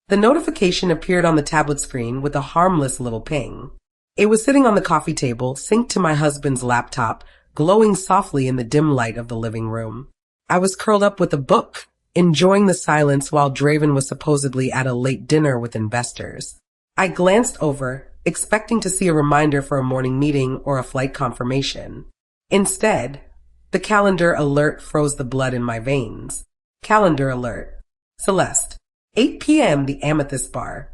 The notification appeared on the tablet screen with a harmless little ping. It was sitting on the coffee table, synced to my husband's laptop, glowing softly in the dim light of the living room. I was curled up with a book, enjoying the silence while Draven was supposedly at a late dinner with investors. I glanced over, expecting to see a reminder for a morning meeting or a flight confirmation. Instead, the calendar alert froze the blood in my veins. Calendar alert. Celeste. 8 p.m. the Amethyst Bar.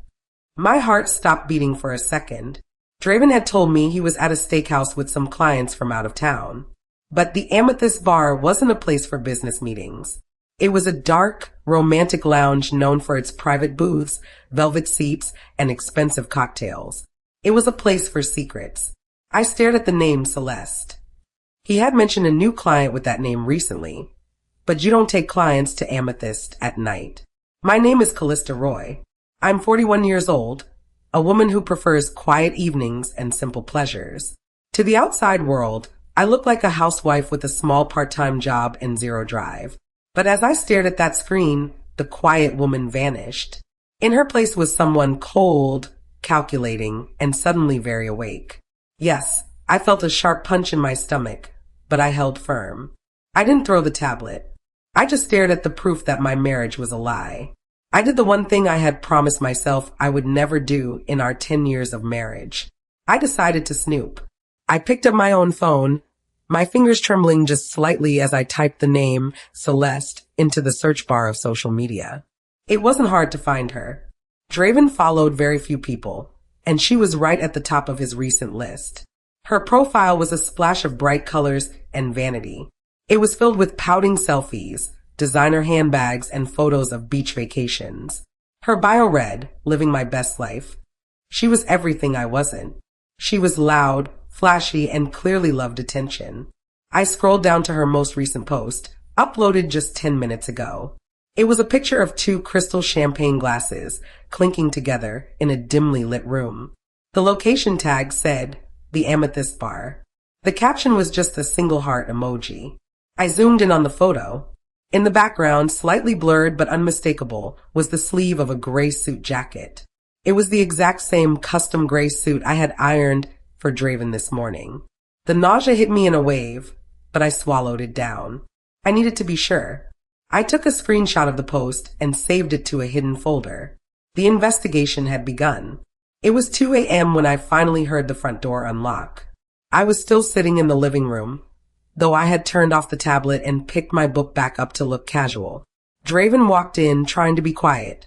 My heart stopped beating for a second. Draven had told me he was at a steakhouse with some clients from out of town. But the Amethyst Bar wasn't a place for business meetings. It was a dark, romantic lounge known for its private booths, velvet seats, and expensive cocktails. It was a place for secrets. I stared at the name Celeste. He had mentioned a new client with that name recently. But you don't take clients to Amethyst at night. My name is Callista Roy. I'm 41 years old, a woman who prefers quiet evenings and simple pleasures. To the outside world, I look like a housewife with a small part-time job and zero drive. But as I stared at that screen, the quiet woman vanished. In her place was someone cold, calculating, and suddenly very awake. Yes, I felt a sharp punch in my stomach, but I held firm. I didn't throw the tablet. I just stared at the proof that my marriage was a lie. I did the one thing I had promised myself I would never do in our 10 years of marriage. I decided to snoop. I picked up my own phone, my fingers trembling just slightly as I typed the name Celeste into the search bar of social media. It wasn't hard to find her. Draven followed very few people, and she was right at the top of his recent list. Her profile was a splash of bright colors and vanity. It was filled with pouting selfies, designer handbags, and photos of beach vacations. Her bio read, "Living my best life." She was everything I wasn't. She was loud, flashy, and clearly loved attention. I scrolled down to her most recent post, uploaded just 10 minutes ago. It was a picture of two crystal champagne glasses clinking together in a dimly lit room. The location tag said, "The Amethyst Bar." The caption was just a single heart emoji. I zoomed in on the photo. In the background, slightly blurred but unmistakable, was the sleeve of a gray suit jacket. It was the exact same custom gray suit I had ironed for Draven this morning. The nausea hit me in a wave, but I swallowed it down. I needed to be sure. I took a screenshot of the post and saved it to a hidden folder. The investigation had begun. It was 2 a.m. when I finally heard the front door unlock. I was still sitting in the living room, though I had turned off the tablet and picked my book back up to look casual. Draven walked in, trying to be quiet,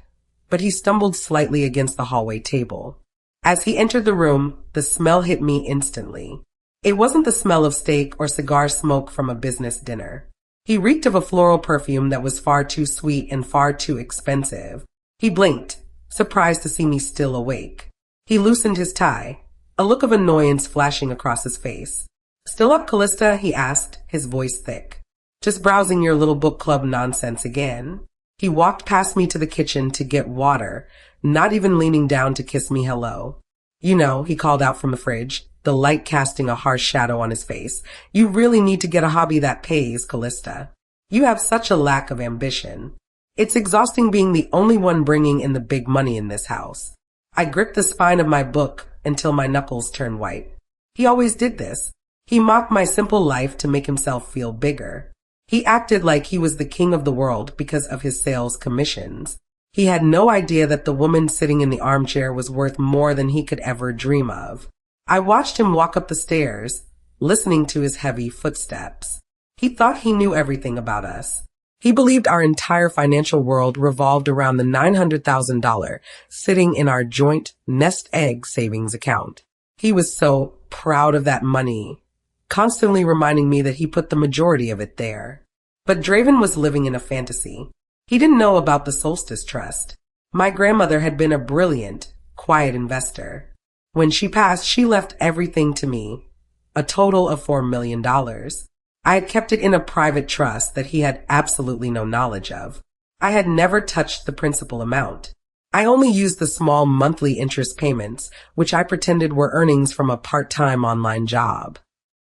but he stumbled slightly against the hallway table. As he entered the room, the smell hit me instantly. It wasn't the smell of steak or cigar smoke from a business dinner. He reeked of a floral perfume that was far too sweet and far too expensive. He blinked, surprised to see me still awake. He loosened his tie, a look of annoyance flashing across his face. "Still up, Callista?" he asked, his voice thick. "Just browsing your little book club nonsense again." He walked past me to the kitchen to get water, not even leaning down to kiss me hello. "You know," he called out from the fridge, the light casting a harsh shadow on his face, "you really need to get a hobby that pays, Callista. You have such a lack of ambition. It's exhausting being the only one bringing in the big money in this house." I gripped the spine of my book until my knuckles turned white. He always did this. He mocked my simple life to make himself feel bigger. He acted like he was the king of the world because of his sales commissions. He had no idea that the woman sitting in the armchair was worth more than he could ever dream of. I watched him walk up the stairs, listening to his heavy footsteps. He thought he knew everything about us. He believed our entire financial world revolved around the $900,000 sitting in our joint nest egg savings account. He was so proud of that money, constantly reminding me that he put the majority of it there. But Draven was living in a fantasy. He didn't know about the Solstice Trust. My grandmother had been a brilliant, quiet investor. When she passed, she left everything to me, a total of $4 million. I had kept it in a private trust that he had absolutely no knowledge of. I had never touched the principal amount. I only used the small monthly interest payments, which I pretended were earnings from a part-time online job.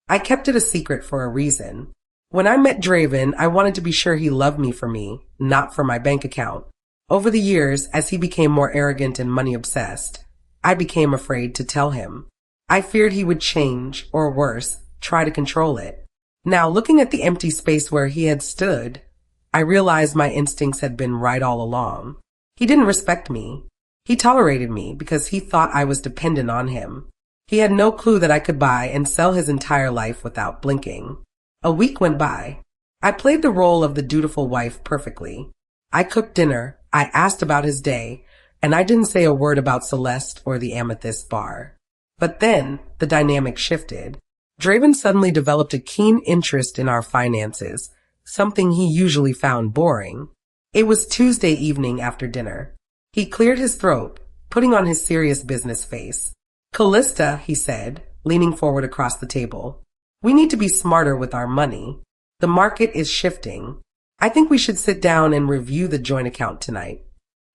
I kept it a secret for a reason. When I met Draven, I wanted to be sure he loved me for me, not for my bank account. Over the years, as he became more arrogant and money-obsessed, I became afraid to tell him. I feared he would change, or worse, try to control it. Now, looking at the empty space where he had stood, I realized my instincts had been right all along. He didn't respect me. He tolerated me because he thought I was dependent on him. He had no clue that I could buy and sell his entire life without blinking. A week went by. I played the role of the dutiful wife perfectly. I cooked dinner, I asked about his day, and I didn't say a word about Celeste or the Amethyst bar. But then, the dynamic shifted. Draven suddenly developed a keen interest in our finances, something he usually found boring. It was Tuesday evening after dinner. He cleared his throat, putting on his serious business face. "Callista," he said, leaning forward across the table. "We need to be smarter with our money. The market is shifting. I think we should sit down and review the joint account tonight."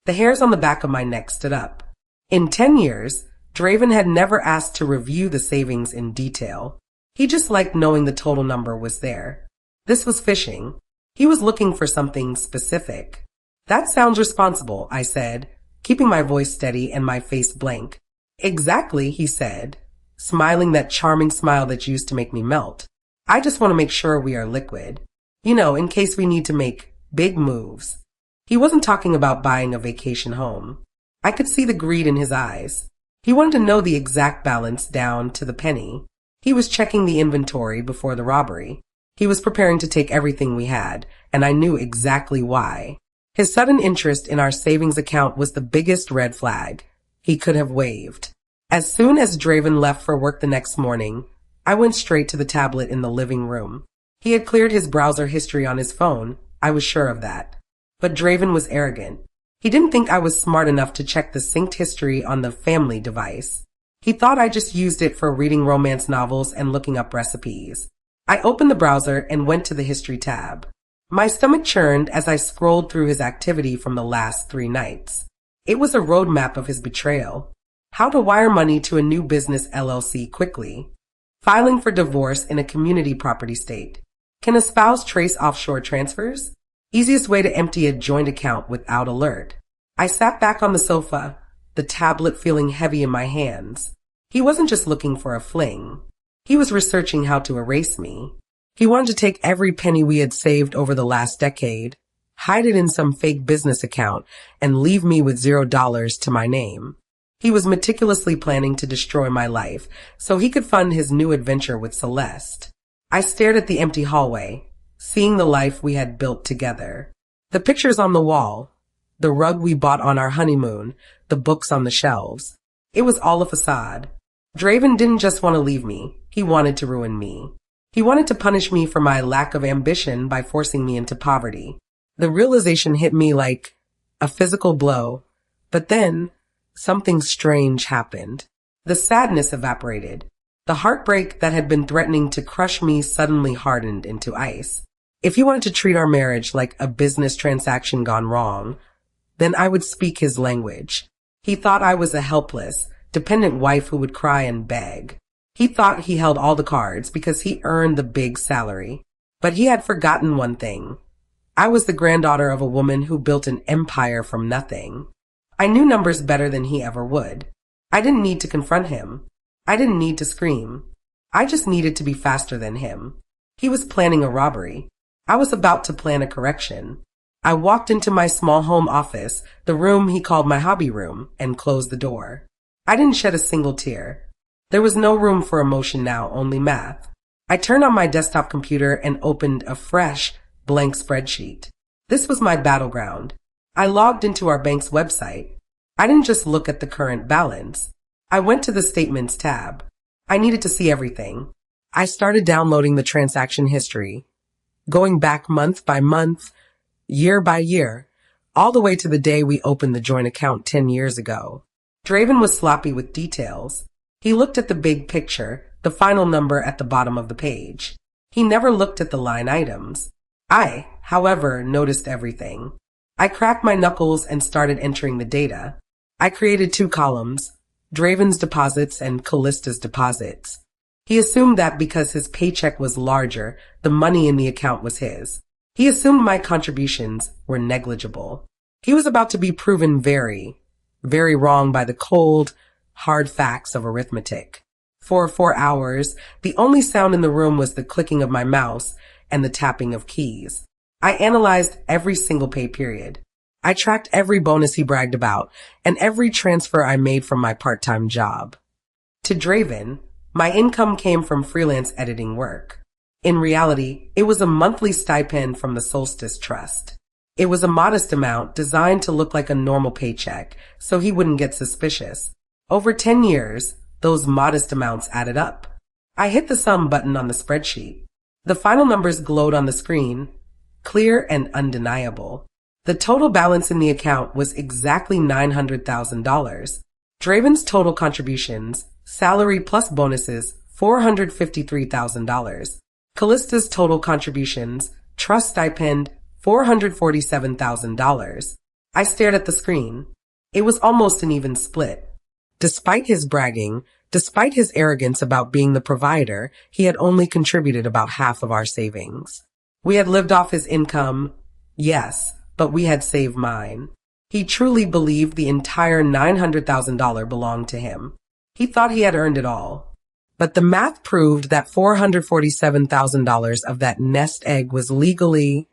The hairs on the back of my neck stood up. In 10 years, Draven had never asked to review the savings in detail. He just liked knowing the total number was there. This was fishing. He was looking for something specific. "That sounds responsible," I said, keeping my voice steady and my face blank. "Exactly," he said, smiling that charming smile that used to make me melt. "I just want to make sure we are liquid. You know, in case we need to make big moves." He wasn't talking about buying a vacation home. I could see the greed in his eyes. He wanted to know the exact balance down to the penny. He was checking the inventory before the robbery. He was preparing to take everything we had, and I knew exactly why. His sudden interest in our savings account was the biggest red flag he could have waved. As soon as Draven left for work the next morning, I went straight to the tablet in the living room. He had cleared his browser history on his phone, I was sure of that. But Draven was arrogant. He didn't think I was smart enough to check the synced history on the family device. He thought I just used it for reading romance novels and looking up recipes. I opened the browser and went to the history tab. My stomach churned as I scrolled through his activity from the last 3 nights. It was a roadmap of his betrayal. How to wire money to a new business LLC quickly. Filing for divorce in a community property state. Can a spouse trace offshore transfers? Easiest way to empty a joint account without alert. I sat back on the sofa, the tablet feeling heavy in my hands. He wasn't just looking for a fling. He was researching how to erase me. He wanted to take every penny we had saved over the last decade, hide it in some fake business account, and leave me with $0 to my name. He was meticulously planning to destroy my life so he could fund his new adventure with Celeste. I stared at the empty hallway, seeing the life we had built together. The pictures on the wall, the rug we bought on our honeymoon, the books on the shelves. It was all a facade. Draven didn't just want to leave me, he wanted to ruin me. He wanted to punish me for my lack of ambition by forcing me into poverty. The realization hit me like a physical blow, but then something strange happened. The sadness evaporated. The heartbreak that had been threatening to crush me suddenly hardened into ice. If he wanted to treat our marriage like a business transaction gone wrong, then I would speak his language. He thought I was a helpless, dependent wife who would cry and beg. He thought he held all the cards because he earned the big salary. But he had forgotten one thing. I was the granddaughter of a woman who built an empire from nothing. I knew numbers better than he ever would. I didn't need to confront him. I didn't need to scream. I just needed to be faster than him. He was planning a robbery. I was about to plan a correction. I walked into my small home office, the room he called my hobby room, and closed the door. I didn't shed a single tear. There was no room for emotion now, only math. I turned on my desktop computer and opened a fresh, blank spreadsheet. This was my battleground. I logged into our bank's website. I didn't just look at the current balance. I went to the Statements tab. I needed to see everything. I started downloading the transaction history, going back month by month, year by year, all the way to the day we opened the joint account 10 years ago. Draven was sloppy with details. He looked at the big picture, the final number at the bottom of the page. He never looked at the line items. I, however, noticed everything. I cracked my knuckles and started entering the data. I created 2 columns, Draven's deposits and Callista's deposits. He assumed that because his paycheck was larger, the money in the account was his. He assumed my contributions were negligible. He was about to be proven very, very wrong by the cold, hard facts of arithmetic. For 4 hours, the only sound in the room was the clicking of my mouse and the tapping of keys. I analyzed every single pay period. I tracked every bonus he bragged about and every transfer I made from my part-time job. To Draven, my income came from freelance editing work. In reality, it was a monthly stipend from the Solstice Trust. It was a modest amount designed to look like a normal paycheck so he wouldn't get suspicious. Over 10 years, those modest amounts added up. I hit the sum button on the spreadsheet. The final numbers glowed on the screen, clear and undeniable. The total balance in the account was exactly $900,000. Draven's total contributions, salary plus bonuses, $453,000. Callista's total contributions, trust stipend, $447,000. I stared at the screen. It was almost an even split. Despite his bragging, despite his arrogance about being the provider, he had only contributed about half of our savings. We had lived off his income, yes, but we had saved mine. He truly believed the entire $900,000 belonged to him. He thought he had earned it all. But the math proved that $447,000 of that nest egg was legally,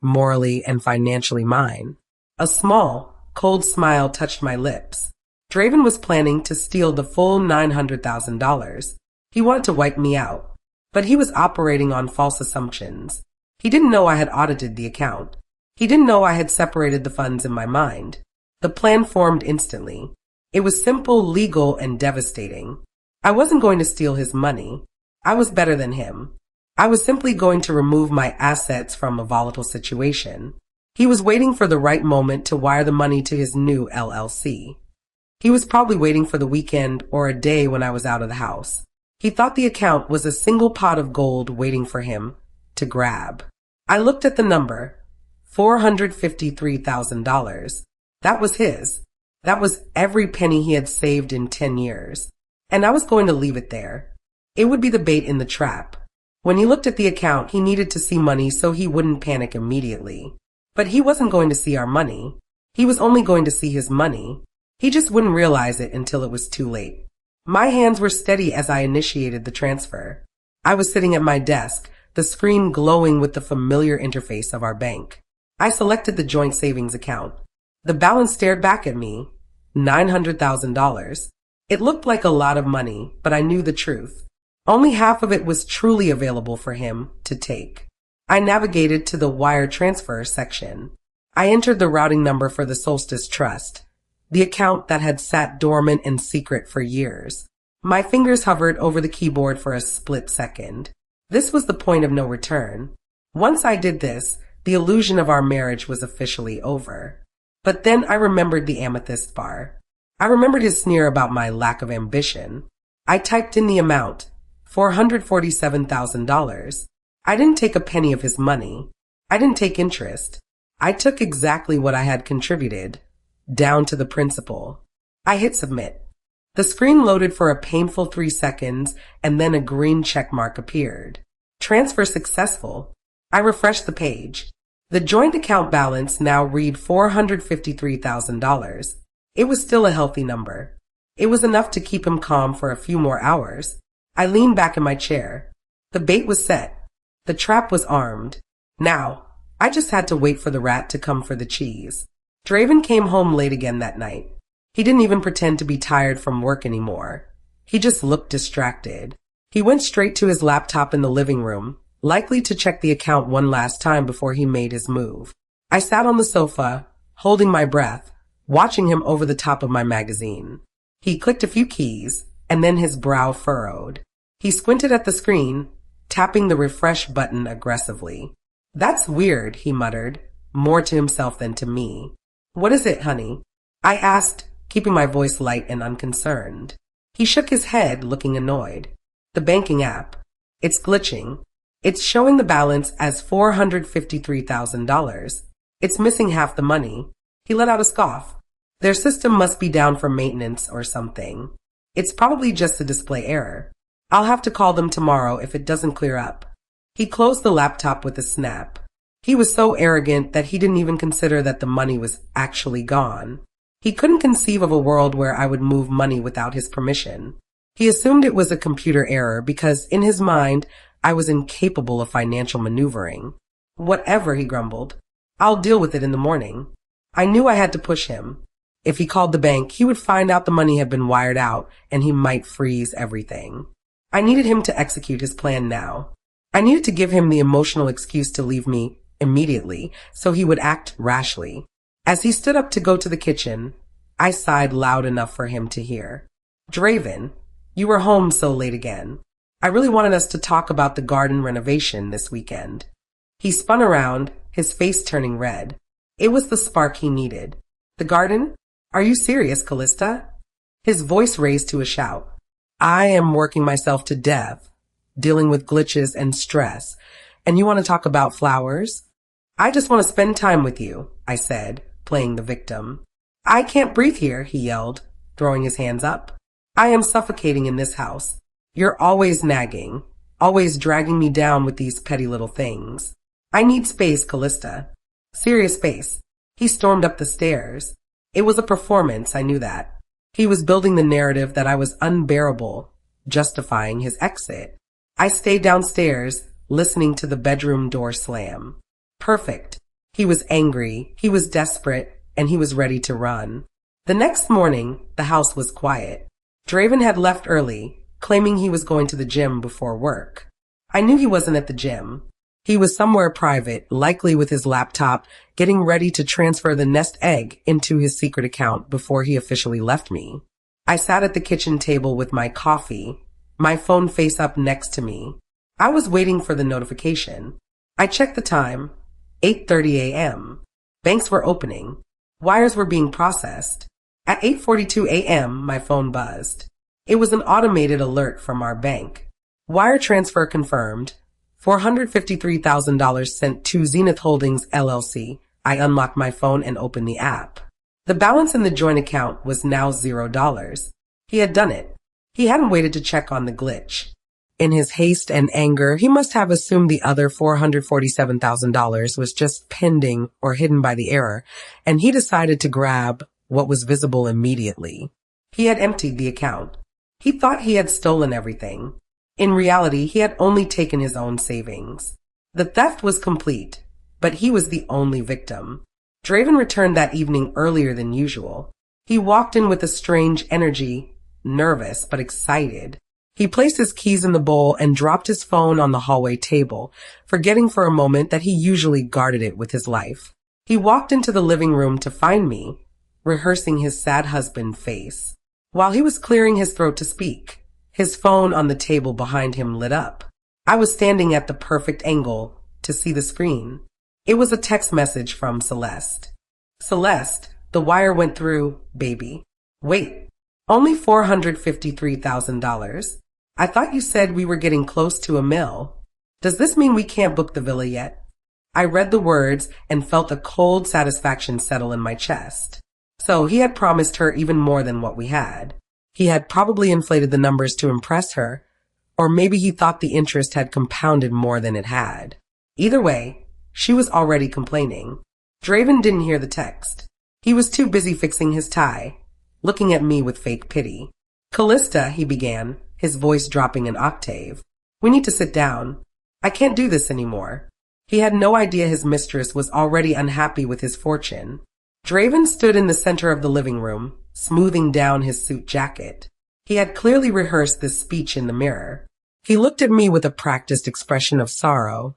morally, and financially mine. A small, cold smile touched my lips. Draven was planning to steal the full $900,000. He wanted to wipe me out, but he was operating on false assumptions. He didn't know I had audited the account. He didn't know I had separated the funds in my mind. The plan formed instantly. It was simple, legal, and devastating. I wasn't going to steal his money. I was better than him. I was simply going to remove my assets from a volatile situation. He was waiting for the right moment to wire the money to his new LLC. He was probably waiting for the weekend or a day when I was out of the house. He thought the account was a single pot of gold waiting for him to grab. I looked at the number, $453,000. That was his. That was every penny he had saved in 10 years. And I was going to leave it there. It would be the bait in the trap. When he looked at the account, he needed to see money so he wouldn't panic immediately. But he wasn't going to see our money. He was only going to see his money. He just wouldn't realize it until it was too late. My hands were steady as I initiated the transfer. I was sitting at my desk, the screen glowing with the familiar interface of our bank. I selected the joint savings account. The balance stared back at me, $900,000. It looked like a lot of money, but I knew the truth. Only half of it was truly available for him to take. I navigated to the wire transfer section. I entered the routing number for the Solstice Trust, the account that had sat dormant and secret for years. My fingers hovered over the keyboard for a split second. This was the point of no return. Once I did this, the illusion of our marriage was officially over. But then I remembered the amethyst bar. I remembered his sneer about my lack of ambition. I typed in the amount, $447,000. I didn't take a penny of his money. I didn't take interest. I took exactly what I had contributed, down to the principal. I hit submit. The screen loaded for a painful 3 seconds, and then a green check mark appeared. Transfer successful. I refreshed the page. The joint account balance now read $453,000. It was still a healthy number. It was enough to keep him calm for a few more hours. I leaned back in my chair. The bait was set. The trap was armed. Now, I just had to wait for the rat to come for the cheese. Draven came home late again that night. He didn't even pretend to be tired from work anymore. He just looked distracted. He went straight to his laptop in the living room, likely to check the account one last time before he made his move. I sat on the sofa, holding my breath, watching him over the top of my magazine. He clicked a few keys, and then his brow furrowed. He squinted at the screen, tapping the refresh button aggressively. "That's weird," he muttered, more to himself than to me. "What is it, honey?" I asked, keeping my voice light and unconcerned. He shook his head, looking annoyed. "The banking app. It's glitching. It's showing the balance as $453,000. It's missing half the money." He let out a scoff. "Their system must be down for maintenance or something. It's probably just a display error. I'll have to call them tomorrow if it doesn't clear up." He closed the laptop with a snap. He was so arrogant that he didn't even consider that the money was actually gone. He couldn't conceive of a world where I would move money without his permission. He assumed it was a computer error because, in his mind, I was incapable of financial maneuvering. Whatever, he grumbled. I'll deal with it in the morning. I knew I had to push him. If he called the bank, he would find out the money had been wired out and he might freeze everything. I needed him to execute his plan now. I needed to give him the emotional excuse to leave me immediately so he would act rashly. As he stood up to go to the kitchen, I sighed loud enough for him to hear. Draven, you were home so late again. I really wanted us to talk about the garden renovation this weekend. He spun around, his face turning red. It was the spark he needed. The garden? Are you serious, Callista? His voice raised to a shout. I am working myself to death, dealing with glitches and stress. And you want to talk about flowers? I just want to spend time with you, I said, playing the victim. I can't breathe here, he yelled, throwing his hands up. I am suffocating in this house. You're always nagging, always dragging me down with these petty little things. I need space, Callista. Serious space. He stormed up the stairs. It was a performance, I knew that. He was building the narrative that I was unbearable, justifying his exit. I stayed downstairs, listening to the bedroom door slam. Perfect. He was angry, he was desperate, and he was ready to run. The next morning, the house was quiet. Draven had left early, claiming he was going to the gym before work. I knew he wasn't at the gym. He was somewhere private, likely with his laptop, getting ready to transfer the nest egg into his secret account before he officially left me. I sat at the kitchen table with my coffee, my phone face up next to me. I was waiting for the notification. I checked the time, 8:30 a.m. Banks were opening. Wires were being processed. At 8:42 a.m., my phone buzzed. It was an automated alert from our bank. Wire transfer confirmed. $453,000 sent to Zenith Holdings, LLC. I unlocked my phone and opened the app. The balance in the joint account was now $0. He had done it. He hadn't waited to check on the glitch. In his haste and anger, he must have assumed the other $447,000 was just pending or hidden by the error, and he decided to grab what was visible immediately. He had emptied the account. He thought he had stolen everything. In reality, he had only taken his own savings. The theft was complete, but he was the only victim. Draven returned that evening earlier than usual. He walked in with a strange energy, nervous but excited. He placed his keys in the bowl and dropped his phone on the hallway table, forgetting for a moment that he usually guarded it with his life. He walked into the living room to find me, rehearsing his sad husband face. While he was clearing his throat to speak, his phone on the table behind him lit up. I was standing at the perfect angle to see the screen. It was a text message from Celeste. Celeste, the wire went through, baby. Wait, only $453,000. I thought you said we were getting close to $1 million. Does this mean we can't book the villa yet? I read the words and felt a cold satisfaction settle in my chest. So he had promised her even more than what we had. He had probably inflated the numbers to impress her, or maybe he thought the interest had compounded more than it had. Either way, she was already complaining. Draven didn't hear the text. He was too busy fixing his tie, looking at me with fake pity. Callista, he began, his voice dropping an octave. We need to sit down. I can't do this anymore. He had no idea his mistress was already unhappy with his fortune. Draven stood in the center of the living room, smoothing down his suit jacket. He had clearly rehearsed this speech in the mirror. He looked at me with a practiced expression of sorrow,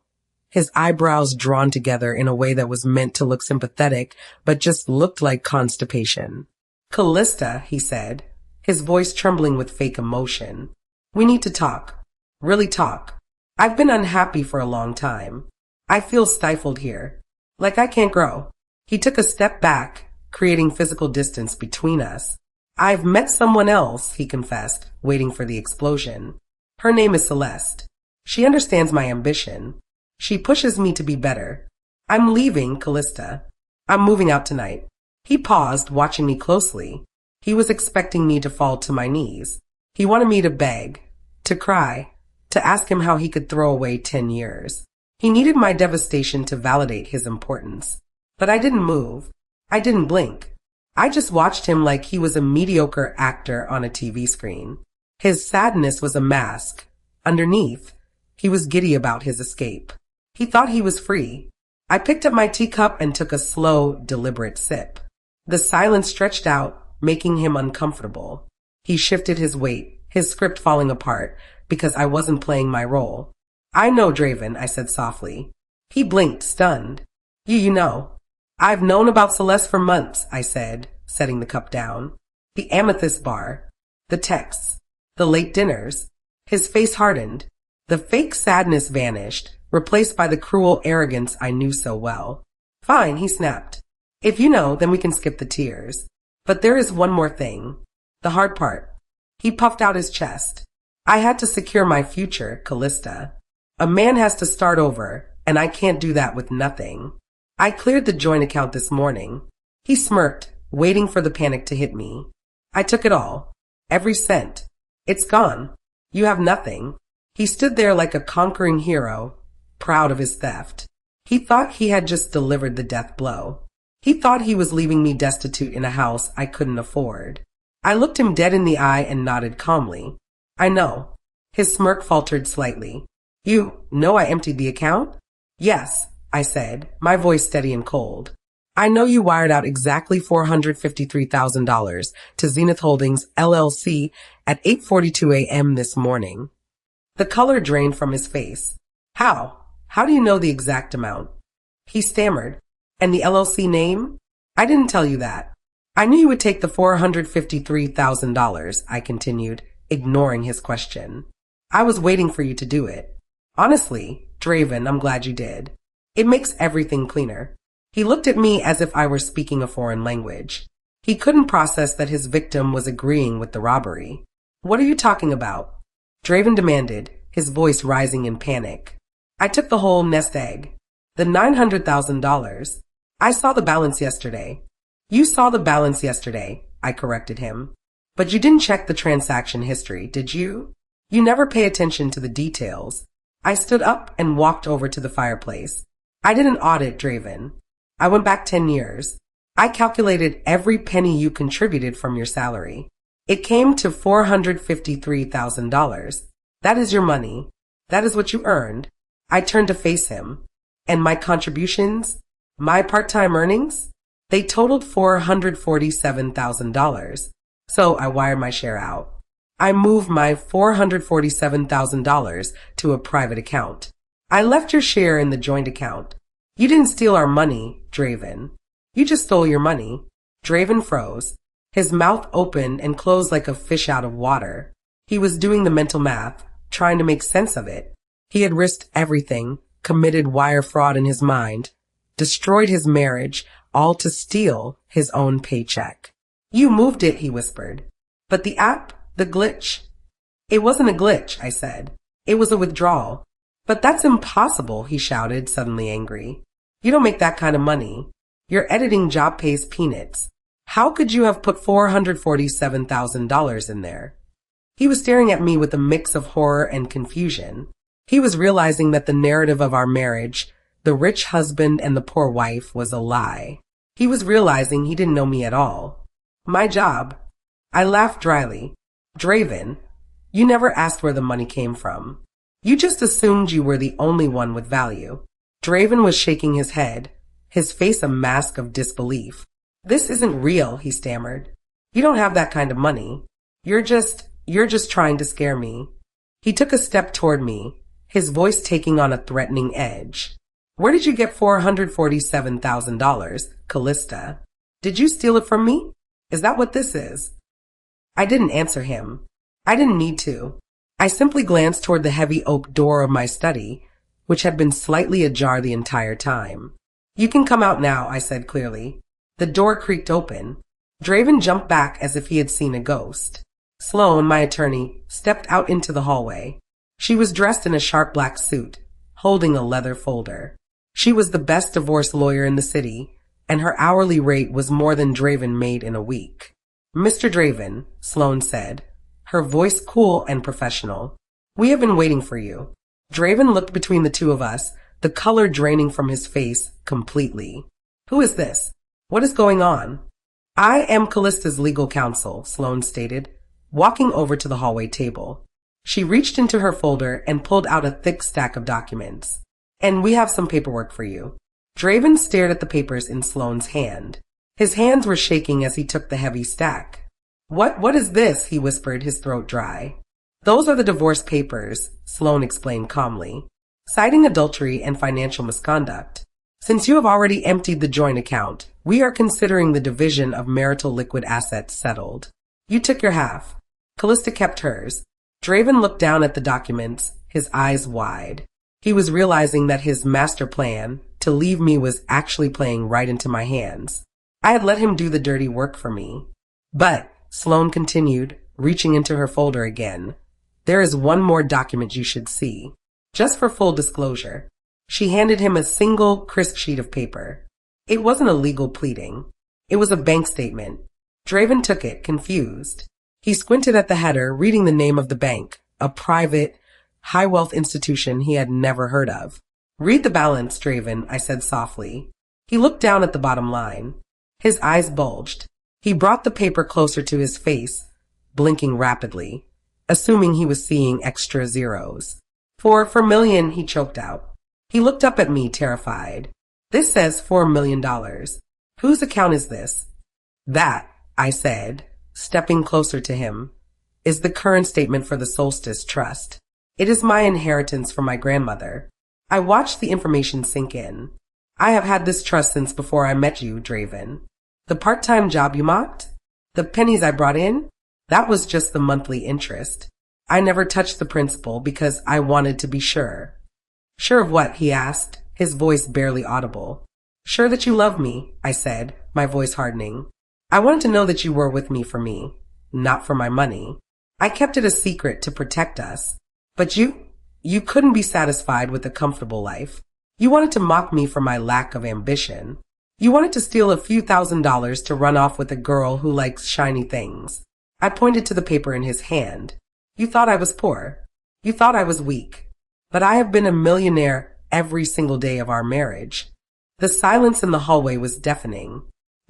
his eyebrows drawn together in a way that was meant to look sympathetic, but just looked like constipation. Callista, he said, his voice trembling with fake emotion. We need to talk. Really talk. I've been unhappy for a long time. I feel stifled here. Like I can't grow. He took a step back, creating physical distance between us. I've met someone else, he confessed, waiting for the explosion. Her name is Celeste. She understands my ambition. She pushes me to be better. I'm leaving, Callista. I'm moving out tonight. He paused, watching me closely. He was expecting me to fall to my knees. He wanted me to beg, to cry, to ask him how he could throw away 10 years. He needed my devastation to validate his importance. But I didn't move. I didn't blink. I just watched him like he was a mediocre actor on a TV screen. His sadness was a mask. Underneath, he was giddy about his escape. He thought he was free. I picked up my teacup and took a slow, deliberate sip. The silence stretched out, making him uncomfortable. He shifted his weight, his script falling apart, because I wasn't playing my role. I know, Draven, I said softly. He blinked, stunned. You know. I've known about Celeste for months, I said, setting the cup down. The amethyst bar, the texts, the late dinners. His face hardened. The fake sadness vanished, replaced by the cruel arrogance I knew so well. Fine, he snapped. If you know, then we can skip the tears. But there is one more thing. The hard part. He puffed out his chest. I had to secure my future, Callista. A man has to start over, and I can't do that with nothing. I cleared the joint account this morning. He smirked, waiting for the panic to hit me. I took it all. Every cent. It's gone. You have nothing. He stood there like a conquering hero, proud of his theft. He thought he had just delivered the death blow. He thought he was leaving me destitute in a house I couldn't afford. I looked him dead in the eye and nodded calmly. I know. His smirk faltered slightly. You know I emptied the account? Yes, I said, my voice steady and cold. I know you wired out exactly $453,000 to Zenith Holdings, LLC at 8:42 a.m. this morning. The color drained from his face. How? How do you know the exact amount? He stammered. And the LLC name? I didn't tell you that. I knew you would take the $453,000, I continued, ignoring his question. I was waiting for you to do it. Honestly, Draven, I'm glad you did. It makes everything cleaner. He looked at me as if I were speaking a foreign language. He couldn't process that his victim was agreeing with the robbery. What are you talking about? Draven demanded, his voice rising in panic. I took the whole nest egg. The $900,000. I saw the balance yesterday. You saw the balance yesterday, I corrected him. But you didn't check the transaction history, did you? You never pay attention to the details. I stood up and walked over to the fireplace. I did an audit, Draven. I went back 10 years. I calculated every penny you contributed from your salary. It came to $453,000. That is your money. That is what you earned. I turned to face him. And my contributions, my part-time earnings, they totaled $447,000. So I wired my share out. I moved my $447,000 to a private account. I left your share in the joint account. You didn't steal our money, Draven. You just stole your money. Draven froze. His mouth opened and closed like a fish out of water. He was doing the mental math, trying to make sense of it. He had risked everything, committed wire fraud in his mind, destroyed his marriage, all to steal his own paycheck. You moved it, he whispered. But the app, the glitch. It wasn't a glitch, I said. It was a withdrawal. But that's impossible, he shouted, suddenly angry. You don't make that kind of money. Your editing job pays peanuts. How could you have put $447,000 in there? He was staring at me with a mix of horror and confusion. He was realizing that the narrative of our marriage, the rich husband and the poor wife, was a lie. He was realizing he didn't know me at all. My job. I laughed dryly. Draven, you never asked where the money came from. You just assumed you were the only one with value. Draven was shaking his head, his face a mask of disbelief. This isn't real, he stammered. You don't have that kind of money. You're just trying to scare me. He took a step toward me, his voice taking on a threatening edge. Where did you get $447,000, Callista? Did you steal it from me? Is that what this is? I didn't answer him. I didn't need to. I simply glanced toward the heavy oak door of my study, which had been slightly ajar the entire time. You can come out now, I said clearly. The door creaked open. Draven jumped back as if he had seen a ghost. Sloane, my attorney, stepped out into the hallway. She was dressed in a sharp black suit, holding a leather folder. She was the best divorce lawyer in the city, and her hourly rate was more than Draven made in a week. Mr. Draven, Sloane said, her voice cool and professional. We have been waiting for you. Draven looked between the two of us, the color draining from his face completely. Who is this? What is going on? I am Callista's legal counsel, Sloane stated, walking over to the hallway table. She reached into her folder and pulled out a thick stack of documents. And we have some paperwork for you. Draven stared at the papers in Sloane's hand. His hands were shaking as he took the heavy stack. What is this? He whispered, his throat dry. Those are the divorce papers, Sloane explained calmly, citing adultery and financial misconduct. Since you have already emptied the joint account, we are considering the division of marital liquid assets settled. You took your half. Callista kept hers. Draven looked down at the documents, his eyes wide. He was realizing that his master plan to leave me was actually playing right into my hands. I had let him do the dirty work for me. But, Sloane continued, reaching into her folder again, there is one more document you should see. Just for full disclosure. She handed him a single, crisp sheet of paper. It wasn't a legal pleading. It was a bank statement. Draven took it, confused. He squinted at the header, reading the name of the bank, a private, high-wealth institution he had never heard of. Read the balance, Draven, I said softly. He looked down at the bottom line. His eyes bulged. He brought the paper closer to his face, blinking rapidly, assuming he was seeing extra zeros. For million, he choked out. He looked up at me, terrified. This says $4 million. Whose account is this? That, I said, stepping closer to him, is the current statement for the Solstice Trust. It is my inheritance from my grandmother. I watched the information sink in. I have had this trust since before I met you, Draven. The part-time job you mocked? The pennies I brought in? That was just the monthly interest. I never touched the principal because I wanted to be sure. Sure of what? He asked, his voice barely audible. Sure that you love me, I said, my voice hardening. I wanted to know that you were with me for me, not for my money. I kept it a secret to protect us. But you couldn't be satisfied with a comfortable life. You wanted to mock me for my lack of ambition. You wanted to steal a few $1,000s to run off with a girl who likes shiny things. I pointed to the paper in his hand. You thought I was poor. You thought I was weak. But I have been a millionaire every single day of our marriage. The silence in the hallway was deafening.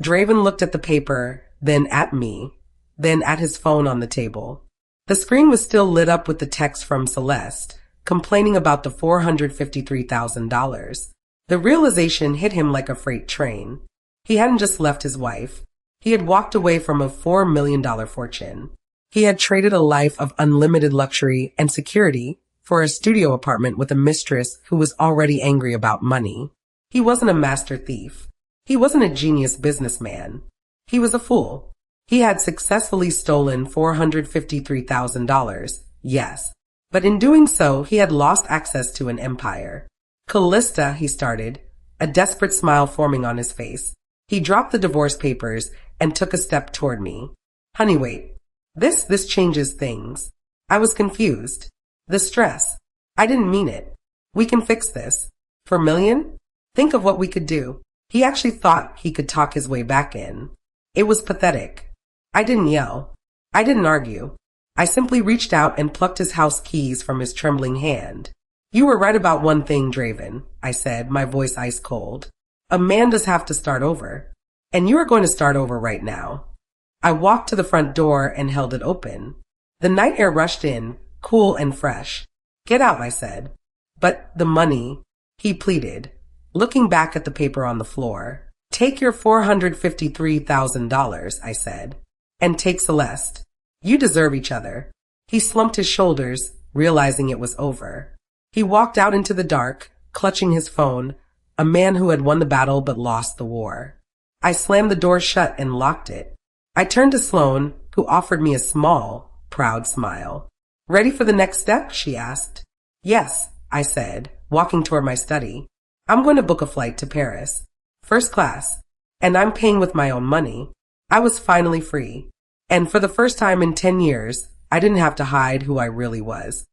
Draven looked at the paper, then at me, then at his phone on the table. The screen was still lit up with the text from Celeste, complaining about the $453,000. The realization hit him like a freight train. He hadn't just left his wife. He had walked away from a $4 million fortune. He had traded a life of unlimited luxury and security for a studio apartment with a mistress who was already angry about money. He wasn't a master thief. He wasn't a genius businessman. He was a fool. He had successfully stolen $453,000, yes. But in doing so, he had lost access to an empire. Callista, he started, a desperate smile forming on his face. He dropped the divorce papers and took a step toward me. Honey, wait. This changes things. I was confused. The stress. I didn't mean it. We can fix this. For $1 million? Think of what we could do. He actually thought he could talk his way back in. It was pathetic. I didn't yell. I didn't argue. I simply reached out and plucked his house keys from his trembling hand. You were right about one thing, Draven, I said, my voice ice cold. A man does have to start over. And you are going to start over right now. I walked to the front door and held it open. The night air rushed in, cool and fresh. Get out, I said. But the money, he pleaded, looking back at the paper on the floor. Take your $453,000, I said, and take Celeste. You deserve each other. He slumped his shoulders, realizing it was over. He walked out into the dark, clutching his phone, a man who had won the battle but lost the war. I slammed the door shut and locked it. I turned to Sloane, who offered me a small, proud smile. Ready for the next step? She asked. Yes, I said, walking toward my study. I'm going to book a flight to Paris. First class. And I'm paying with my own money. I was finally free. And for the first time in 10 years, I didn't have to hide who I really was.